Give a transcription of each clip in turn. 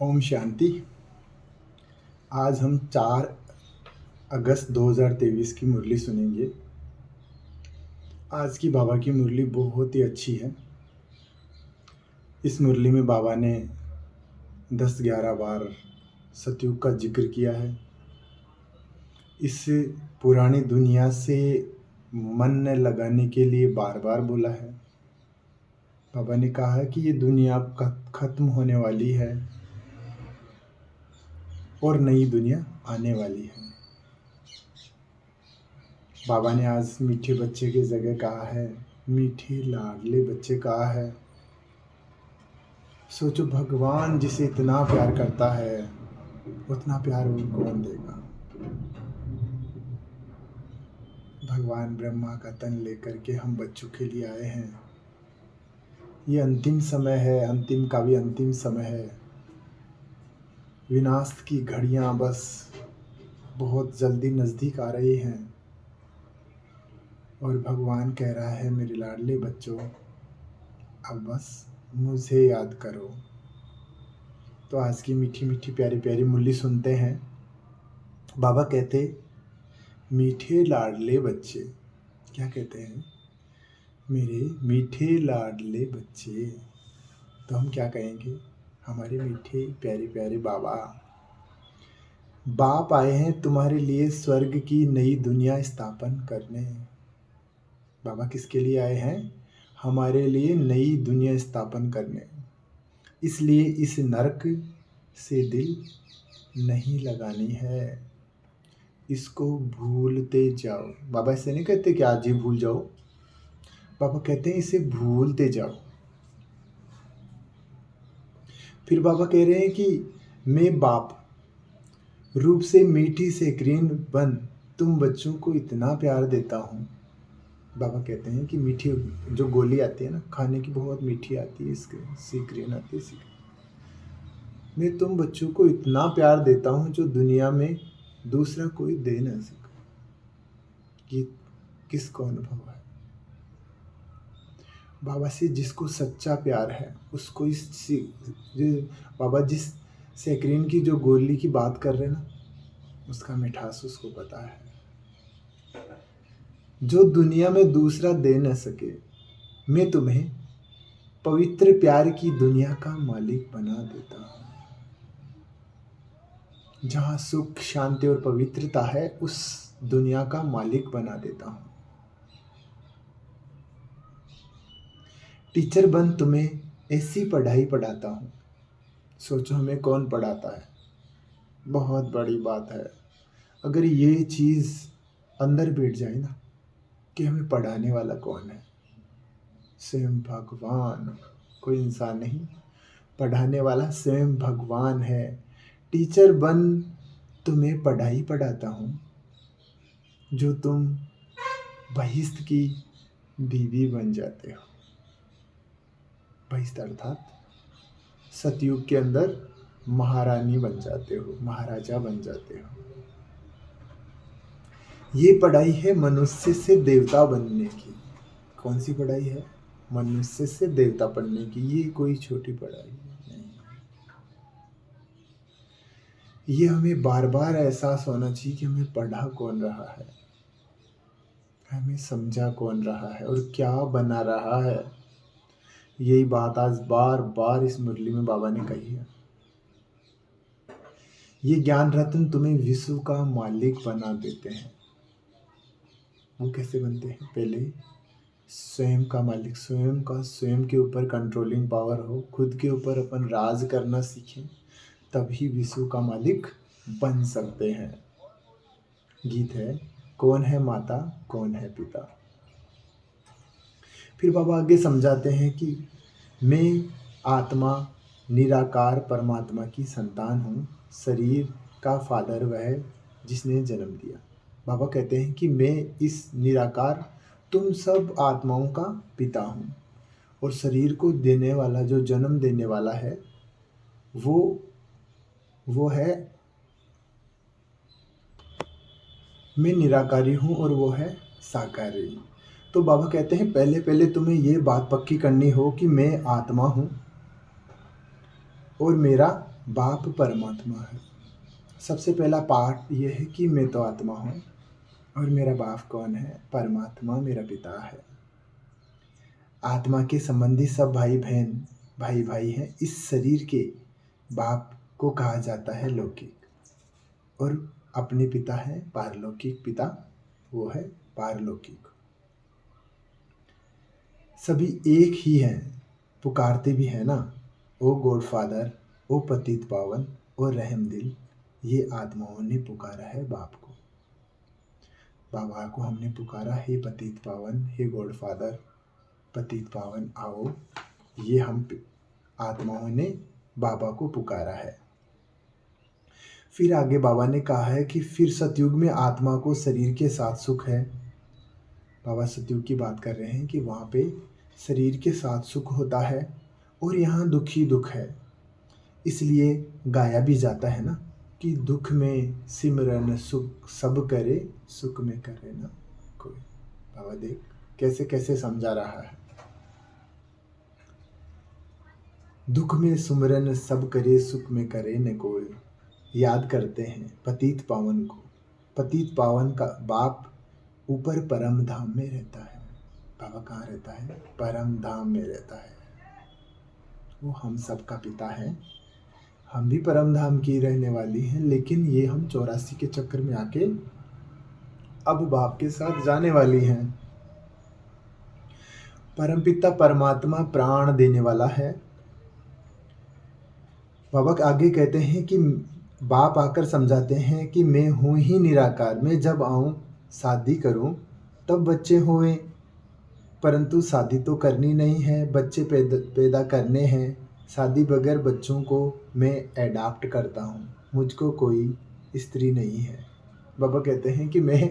ओम शांति। आज हम 4 अगस्त 2023 की मुरली सुनेंगे। आज की बाबा की मुरली बहुत ही अच्छी है। इस मुरली में बाबा ने 10-11 बार सतयुग का जिक्र किया है। इस पुरानी दुनिया से मन न लगाने के लिए बार बार बोला है। बाबा ने कहा है कि ये दुनिया खत्म होने वाली है और नई दुनिया आने वाली है। बाबा ने आज मीठे बच्चे की जगह कहा है मीठे लाडले बच्चे कहा है। सोचो, भगवान जिसे इतना प्यार करता है उतना प्यार और कौन देगा। भगवान ब्रह्मा का तन लेकर के हम बच्चों के लिए आए हैं। ये अंतिम समय है, अंतिम का भी अंतिम समय है। विनाश की घड़ियां बस बहुत जल्दी नज़दीक आ रही हैं और भगवान कह रहा है मेरे लाडले बच्चों, अब बस मुझे याद करो। तो आज की मीठी मीठी प्यारी प्यारी मुरली सुनते हैं। बाबा कहते मीठे लाडले बच्चे, क्या कहते हैं? मेरे मीठे लाडले बच्चे। तो हम क्या कहेंगे? हमारे मीठे प्यारे प्यारे बाबा, बाप आए हैं तुम्हारे लिए स्वर्ग की नई दुनिया स्थापन करने। बाबा किसके लिए आए हैं? हमारे लिए नई दुनिया स्थापन करने। इसलिए इस नरक से दिल नहीं लगानी है, इसको भूलते जाओ। बाबा ऐसे नहीं कहते कि आज ही भूल जाओ। बाबा कहते हैं इसे भूलते जाओ। फिर बाबा कह रहे हैं कि मैं बाप रूप से मीठी सेक्रीन बन तुम बच्चों को इतना प्यार देता हूँ। बाबा कहते हैं कि मीठी जो गोली आती है ना खाने की, बहुत मीठी आती है, इसके सेक्रीन आती है। मैं तुम बच्चों को इतना प्यार देता हूँ जो दुनिया में दूसरा कोई दे ना सके। ये किसको अनुभव है? बाबा से जिसको सच्चा प्यार है उसको बाबा जिस सेक्रीन की जो गोली की बात कर रहे हैं ना, उसका मिठास उसको पता है। जो दुनिया में दूसरा दे न सके, मैं तुम्हें पवित्र प्यार की दुनिया का मालिक बना देता हूँ। जहाँ सुख शांति और पवित्रता है उस दुनिया का मालिक बना देता हूँ। टीचर बन तुम्हें ऐसी पढ़ाई पढ़ाता हूँ। सोचो हमें कौन पढ़ाता है? बहुत बड़ी बात है। अगर ये चीज़ अंदर बैठ जाए ना कि हमें पढ़ाने वाला कौन है? स्वयं भगवान, कोई इंसान नहीं। पढ़ाने वाला स्वयं भगवान है। टीचर बन तुम्हें पढ़ाई पढ़ाता हूँ जो तुम बहिश्त की बीवी बन जाते हो। बहिश्त अर्थात सतयुग के अंदर महारानी बन जाते हो, महाराजा बन जाते हो। ये पढ़ाई है मनुष्य से देवता बनने की। कौन सी पढ़ाई है? मनुष्य से देवता बनने की। ये कोई छोटी पढ़ाई नहीं। ये हमें बार बार एहसास होना चाहिए कि हमें पढ़ा कौन रहा है, हमें समझा कौन रहा है और क्या बना रहा है। यही बात आज बार बार इस मुरली में बाबा ने कही है। ये ज्ञान रत्न तुम्हें विश्व का मालिक बना देते हैं। वो कैसे बनते हैं? पहले स्वयं का मालिक, स्वयं का स्वयं के ऊपर कंट्रोलिंग पावर हो, खुद के ऊपर अपन राज करना सीखें, तभी विश्व का मालिक बन सकते हैं। गीत है, कौन है माता कौन है पिता। फिर बाबा आगे समझाते हैं कि मैं आत्मा निराकार परमात्मा की संतान हूँ। शरीर का फादर वह है जिसने जन्म दिया। बाबा कहते हैं कि मैं इस निराकार तुम सब आत्माओं का पिता हूँ और शरीर को देने वाला, जो जन्म देने वाला है, वो है मैं निराकारी हूँ और वो है साकारी। तो बाबा कहते हैं पहले पहले तुम्हें ये बात पक्की करनी हो कि मैं आत्मा हूँ और मेरा बाप परमात्मा है। सबसे पहला पाठ ये है कि मैं तो आत्मा हूँ और मेरा बाप कौन है? परमात्मा मेरा पिता है। आत्मा के संबंधी सब भाई बहन भाई भाई हैं। इस शरीर के बाप को कहा जाता है लौकिक, और अपने पिता है पारलौकिक पिता, वो है पारलौकिक। सभी एक ही हैं, पुकारते भी हैं ना, ओ गॉड फादर, ओ पतित पावन, ओ रहम दिल। ये आत्माओं ने पुकारा है बाप को। बाबा को हमने पुकारा, हे पतित पावन, हे गॉड फादर, पतित पावन आओ। ये हम आत्माओं ने बाबा को पुकारा है। फिर आगे बाबा ने कहा है कि फिर सतयुग में आत्मा को शरीर के साथ सुख है। बाबा सतयुग की बात कर रहे हैं कि वहाँ पे शरीर के साथ सुख होता है और यहाँ दुख ही दुख है। इसलिए गाया भी जाता है ना कि दुख में सिमरन सुख सब करे, सुख में करे ना कोई। बाबा देख कैसे कैसे समझा रहा है। दुख में सिमरन सब करे, सुख में करे न कोई। याद करते हैं पतित पावन को। पतित पावन का बाप ऊपर परम धाम में रहता है। बाबा कहाँ रहता है? परम धाम में रहता है। वो हम सब का पिता है। हम भी परम धाम की रहने वाली हैं, लेकिन ये हम 84 के चक्कर में आके अब बाप के साथ जाने वाली हैं। परमपिता परमात्मा प्राण देने वाला है। बाबा आगे कहते हैं कि बाप आकर समझाते हैं कि मैं हूँ ही निराकार। मैं जब आऊँ शादी करूँ तब बच्चे होए, परंतु शादी तो करनी नहीं है, बच्चे पैदा करने हैं। शादी बगैर बच्चों को मैं अडॉप्ट करता हूँ, मुझको कोई स्त्री नहीं है। बाबा कहते हैं कि मैं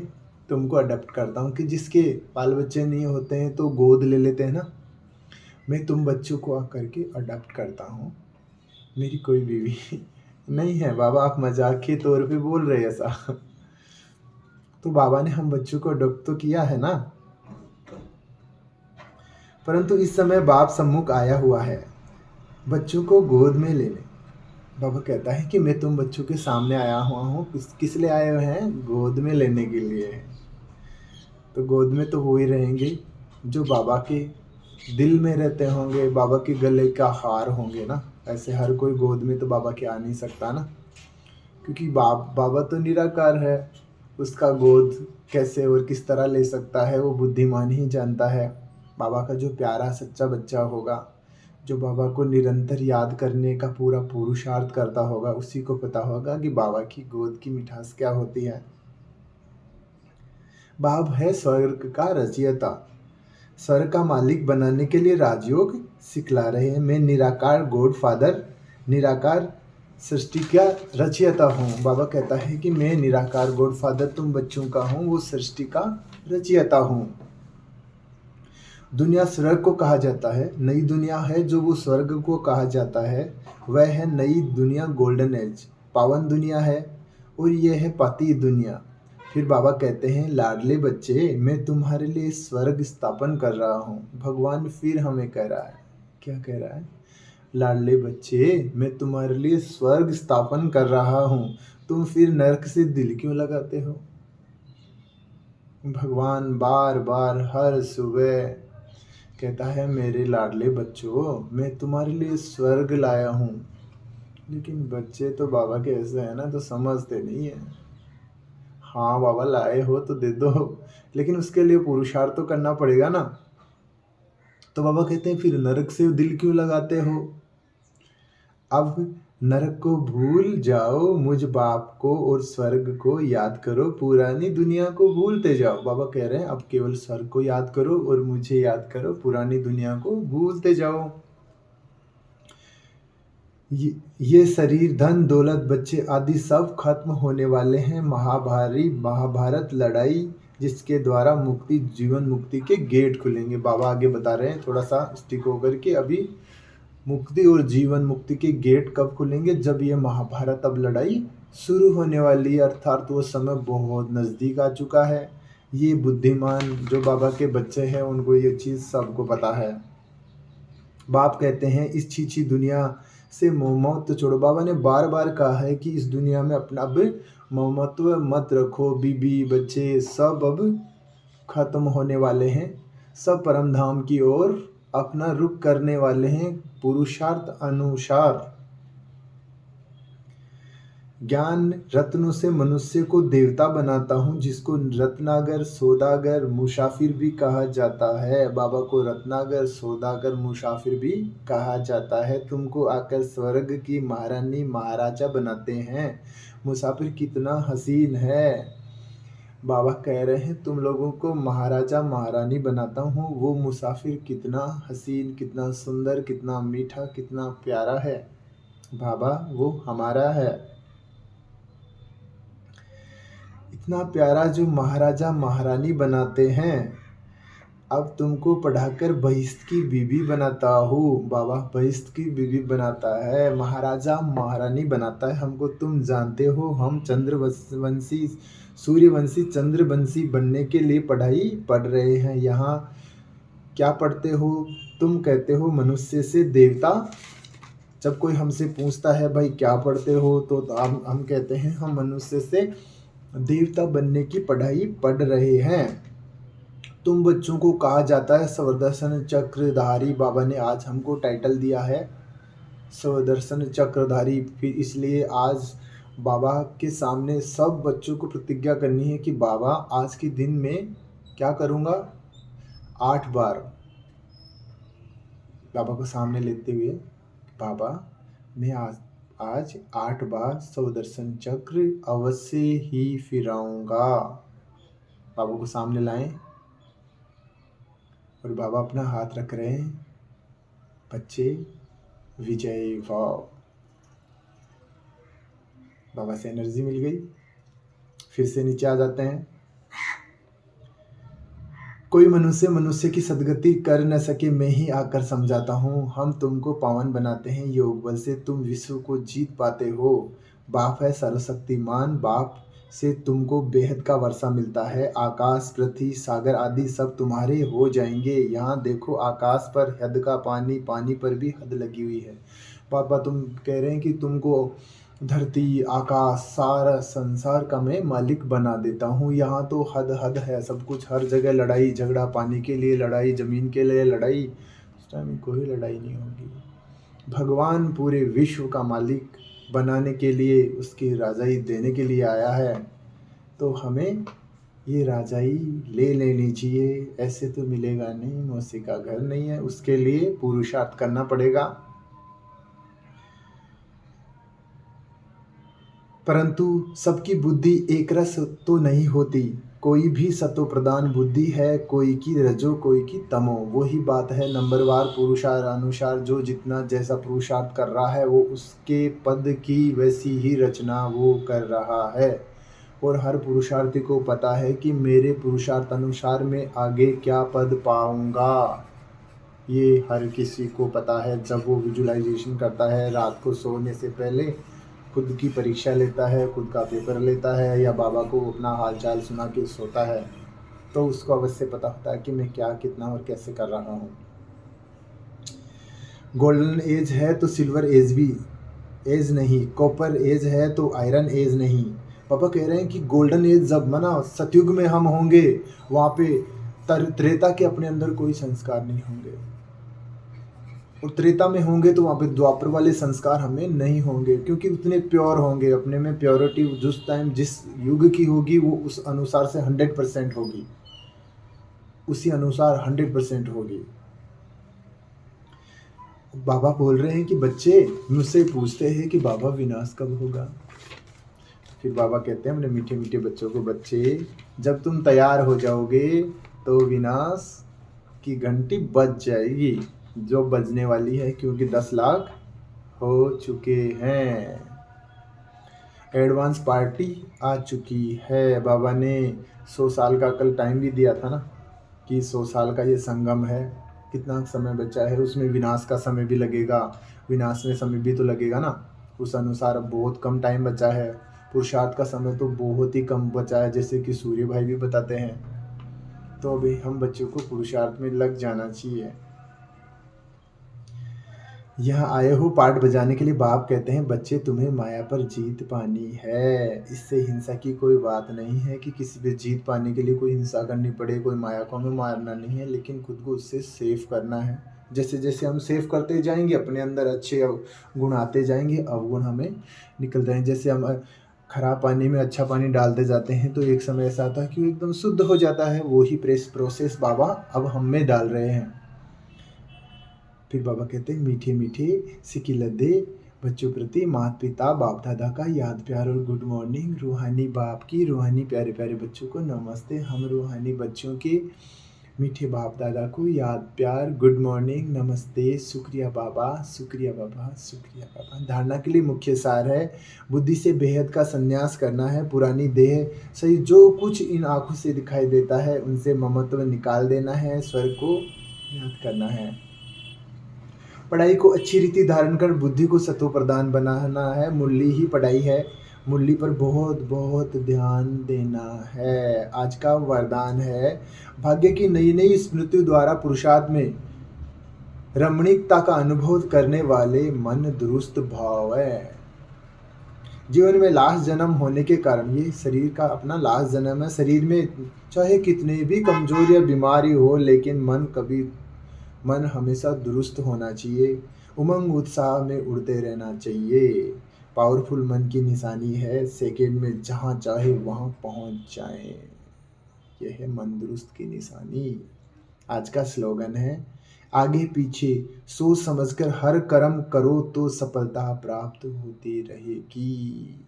तुमको अडॉप्ट करता हूँ, कि जिसके बाल बच्चे नहीं होते हैं तो गोद ले लेते हैं ना, मैं तुम बच्चों को आकर के अडॉप्ट करता हूँ। मेरी कोई बीवी नहीं है। बाबा आप मजाक के तौर पे बोल रहे ऐसा। तो बाबा ने हम बच्चों को अडॉप्ट तो किया है ना, परंतु इस समय बाप सम्मुख आया हुआ है बच्चों को गोद में लेने। बाबा कहता है कि मैं तुम बच्चों के सामने आया हुआ हूँ। किस लिए आए हुए हैं? गोद में लेने के लिए। तो गोद में तो वो ही रहेंगे जो बाबा के दिल में रहते होंगे, बाबा के गले का हार होंगे ना। ऐसे हर कोई गोद में तो बाबा के आ नहीं सकता ना, क्योंकि बाबा तो निराकार है। उसका गोद कैसे और किस तरह ले सकता है, वो बुद्धिमान ही जानता है। बाबा का जो प्यारा सच्चा बच्चा होगा, जो बाबा को निरंतर याद करने का पूरा पुरुषार्थ करता होगा, उसी को पता होगा कि बाबा की गोद की मिठास क्या होती है। बाप है स्वर्ग का रचयिता, स्वर्ग का मालिक बनाने के लिए राजयोग सिखला रहे हैं। मैं निराकार गॉड फादर, निराकार सृष्टि का रचयिता हूँ। बाबा कहता है कि मैं निराकार गॉड फादर तुम बच्चों का हूँ, वो सृष्टि का रचयिता हूँ। दुनिया स्वर्ग को कहा जाता है, नई दुनिया है जो वो स्वर्ग को कहा जाता है, वह है नई दुनिया, गोल्डन एज, पावन दुनिया है, और ये है पति दुनिया। फिर बाबा कहते हैं लाडले बच्चे मैं तुम्हारे लिए स्वर्ग स्थापन कर रहा हूँ। भगवान फिर हमें कह रहा है, क्या कह रहा है? लाडले बच्चे मैं तुम्हारे लिए स्वर्ग स्थापन कर रहा हूँ, तुम फिर नरक से दिल क्यों लगाते हो? भगवान बार बार हर सुबह कहता है मेरे लाडले बच्चों मैं तुम्हारे लिए स्वर्ग लाया हूँ। लेकिन बच्चे तो बाबा के ऐसे हैं ना, तो समझते नहीं है। हाँ बाबा लाए हो तो दे दो, लेकिन उसके लिए पुरुषार्थ तो करना पड़ेगा ना। तो बाबा कहते हैं फिर नरक से दिल क्यों लगाते हो? अब नरक को भूल जाओ, मुझ बाप को और स्वर्ग को याद करो, पुरानी दुनिया को भूलते जाओ। बाबा कह रहे हैं अब केवल स्वर्ग को याद करो और मुझे याद करो, पुरानी दुनिया को भूलते जाओ। ये शरीर धन दौलत बच्चे आदि सब खत्म होने वाले हैं। महाभारत लड़ाई जिसके द्वारा मुक्ति, जीवन मुक्ति के गेट खुलेंगे। बाबा आगे बता रहे हैं थोड़ा सा स्टिक होकर के, अभी मुक्ति और जीवन मुक्ति के गेट कब खुलेंगे? जब ये महाभारत अब लड़ाई शुरू होने वाली है, अर्थात वो समय बहुत नज़दीक आ चुका है। ये बुद्धिमान जो बाबा के बच्चे हैं उनको ये चीज़ सबको पता है। बाप कहते हैं इस छीछी दुनिया से मोहम्मत छोड़ो। बाबा ने बार बार कहा है कि इस दुनिया में अपना अब ममत्व मत रखो। बीबी बच्चे सब अब खत्म होने वाले हैं, सब परम धाम की ओर अपना रुख करने वाले हैं पुरुषार्थ अनुसार। ज्ञान रत्नों से मनुष्य को देवता बनाता हूँ, जिसको रत्नागर सौदागर मुसाफिर भी कहा जाता है। बाबा को रत्नागर सौदागर मुसाफिर भी कहा जाता है। तुमको आकर स्वर्ग की महारानी महाराजा बनाते हैं। मुसाफिर कितना हसीन है। बाबा कह रहे हैं तुम लोगों को महाराजा महारानी बनाता हूँ। वो मुसाफिर कितना हसीन, कितना सुंदर, कितना मीठा, कितना प्यारा है। बाबा वो हमारा है। इतना प्यारा जो महाराजा महारानी बनाते हैं। अब तुमको पढ़ाकर बहिश्त की बीवी बनाता हूँ। बाबा बहिश्त की बीवी बनाता है, महाराजा महारानी बनाता है हमको। तुम जानते हो हम चंद्रवंशी सूर्यवंशी चंद्रवंशी बनने के लिए पढ़ाई पढ़ रहे हैं। यहाँ क्या पढ़ते हो तुम? कहते हो मनुष्य से देवता। जब कोई हमसे पूछता है भाई क्या पढ़ते हो, तो हम कहते हैं हम मनुष्य से देवता बनने की पढ़ाई पढ़ रहे हैं। तुम बच्चों को कहा जाता है स्वदर्शन चक्रधारी। बाबा ने आज हमको टाइटल दिया है स्वदर्शन चक्रधारी। फिर इसलिए आज बाबा के सामने सब बच्चों को प्रतिज्ञा करनी है कि बाबा आज के दिन में क्या करूँगा, 8 बार बाबा को सामने लेते हुए, बाबा मैं आज 8 बार स्वदर्शन चक्र अवश्य ही फिराऊंगा। बाबा को सामने लाएं और बाबा अपना हाथ रख रहे हैं। बच्चे विजय भाव। बाबा से एनर्जी मिल गई। फिर से नीचे आ जाते हैं। कोई मनुष्य की सदगति कर न सके, मैं ही आकर समझाता हूँ। हम तुमको पावन बनाते हैं, योग बल से तुम विश्व को जीत पाते हो। बाप है सर्वशक्तिमान, बाप से तुमको बेहद का वर्षा मिलता है। आकाश पृथ्वी सागर आदि सब तुम्हारे हो जाएंगे। यहाँ देखो आकाश पर हद का पानी, पानी पर भी हद लगी हुई है। पापा तुम कह रहे हैं कि तुमको धरती आकाश सारा संसार का मैं मालिक बना देता हूँ। यहाँ तो हद हद है सब कुछ, हर जगह लड़ाई झगड़ा, पानी के लिए लड़ाई, ज़मीन के लिए लड़ाई। उस टाइम कोई लड़ाई नहीं होगी। भगवान पूरे विश्व का मालिक बनाने के लिए, उसकी राजाई देने के लिए आया है। तो हमें ये राजाई ले लेनी चाहिए। ऐसे तो मिलेगा नहीं, मौसी का घर नहीं है, उसके लिए पुरुषार्थ करना पड़ेगा। परंतु सबकी बुद्धि एक रस तो नहीं होती। कोई भी सतो प्रधान बुद्धि है, कोई की रजो कोई की तमो। वही बात है नंबरवार पुरुषार्थ अनुसार जो जितना जैसा पुरुषार्थ कर रहा है वो उसके पद की वैसी ही रचना वो कर रहा है। और हर पुरुषार्थी को पता है कि मेरे पुरुषार्थ अनुसार मैं आगे क्या पद पाऊंगा। ये हर किसी को पता है। जब वो विजुअलाइजेशन करता है रात को सोने से पहले, खुद की परीक्षा लेता है, खुद का पेपर लेता है, या बाबा को अपना हालचाल सुना के सोता है, तो उसको अवश्य पता होता है कि मैं क्या कितना और कैसे कर रहा हूँ। गोल्डन एज है तो सिल्वर एज भी एज नहीं, कॉपर एज है तो आयरन एज नहीं। पापा कह रहे हैं कि गोल्डन एज जब मना सतयुग में हम होंगे, वहाँ पे त्रेता के अपने अंदर कोई संस्कार नहीं होंगे, और त्रेता में होंगे तो वहाँ पे द्वापर वाले संस्कार हमें नहीं होंगे, क्योंकि उतने प्योर होंगे अपने में। प्योरिटी जिस टाइम जिस युग की होगी वो उस अनुसार से 100% होगी, उसी अनुसार 100% होगी। बाबा बोल रहे हैं कि बच्चे मुझसे पूछते हैं कि बाबा विनाश कब होगा। फिर बाबा कहते हैं अपने मीठे मीठे बच्चों को, बच्चे जब तुम तैयार हो जाओगे तो विनाश की घंटी बज जाएगी, जो बजने वाली है, क्योंकि 10 लाख हो चुके हैं। एडवांस पार्टी आ चुकी है। बाबा ने 100 साल का कल टाइम भी दिया था ना, कि 100 साल का ये संगम है, कितना समय बचा है, उसमें विनाश का समय भी लगेगा, विनाश में समय भी तो लगेगा ना। उस अनुसार अब बहुत कम टाइम बचा है। पुरुषार्थ का समय तो बहुत ही कम बचा है, जैसे कि सूर्य भाई भी बताते हैं। तो अभी हम बच्चों को पुरुषार्थ में लग जाना चाहिए। यहाँ आए हो पाठ बजाने के लिए। बाप कहते हैं बच्चे तुम्हें माया पर जीत पानी है। इससे हिंसा की कोई बात नहीं है कि किसी पे जीत पाने के लिए कोई हिंसा करनी पड़े, कोई माया को हमें मारना नहीं है, लेकिन खुद को उससे सेफ करना है। जैसे जैसे हम सेफ करते जाएंगे अपने अंदर अच्छे गुण आते जाएंगे, अवगुण हमें निकल जाएंगे। जैसे हम खराब पानी में अच्छा पानी डालते जाते हैं तो एक समय ऐसा आता है कि वो एकदम शुद्ध हो जाता है। वो ही प्रोसेस बाबा अब हम में डाल रहे हैं। फिर बाबा कहते हैं मीठे मीठे सिकी लद्दे बच्चों प्रति माता पिता बाप दादा का याद प्यार और गुड मॉर्निंग। रूहानी बाप की रूहानी प्यारे प्यारे बच्चों को नमस्ते। हम रूहानी बच्चों के मीठे बाप दादा को याद प्यार गुड मॉर्निंग नमस्ते। शुक्रिया बाबा, शुक्रिया बाबा, शुक्रिया बाबा। धारणा के लिए मुख्य सार है बुद्धि से बेहद का संन्यास करना है। पुरानी देह सही जो कुछ इन आँखों से दिखाई देता है उनसे ममत्व निकाल देना है। स्वर्ग को याद करना है। पढ़ाई को अच्छी रीति धारण कर बुद्धि को सत्व प्रदान बनाना है। मुरली ही पढ़ाई है। मुरली पर बहुत बहुत ध्यान देना है। आज का वरदान है भाग्य की नई नई स्मृतियों द्वारा पुरुषार्थ में रमणीकता का अनुभव करने वाले मन दुरुस्त भाव है। जीवन में लास्ट जन्म होने के कारण ये शरीर का अपना लास्ट जन्म है। शरीर में चाहे कितने भी कमजोर या बीमारी हो, लेकिन मन हमेशा दुरुस्त होना चाहिए। उमंग उत्साह में उड़ते रहना चाहिए। पावरफुल मन की निशानी है सेकंड में जहाँ चाहे वहाँ पहुँच जाए। यह है मन दुरुस्त की निशानी। आज का स्लोगन है आगे पीछे सोच समझकर हर कर्म करो तो सफलता प्राप्त होती रहेगी।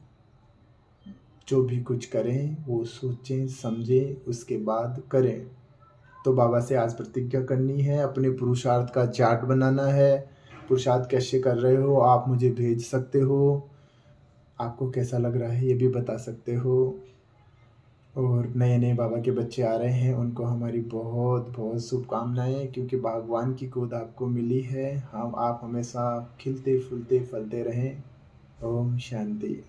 जो भी कुछ करें वो सोचें समझें उसके बाद करें। तो बाबा से आज प्रतिज्ञा करनी है, अपने पुरुषार्थ का चार्ट बनाना है। पुरुषार्थ कैसे कर रहे हो आप मुझे भेज सकते हो। आपको कैसा लग रहा है ये भी बता सकते हो। और नए नए बाबा के बच्चे आ रहे हैं उनको हमारी बहुत बहुत शुभकामनाएं, क्योंकि भगवान की गोद आपको मिली है। हम आप हमेशा खिलते फूलते फलते रहें। ओम शांति।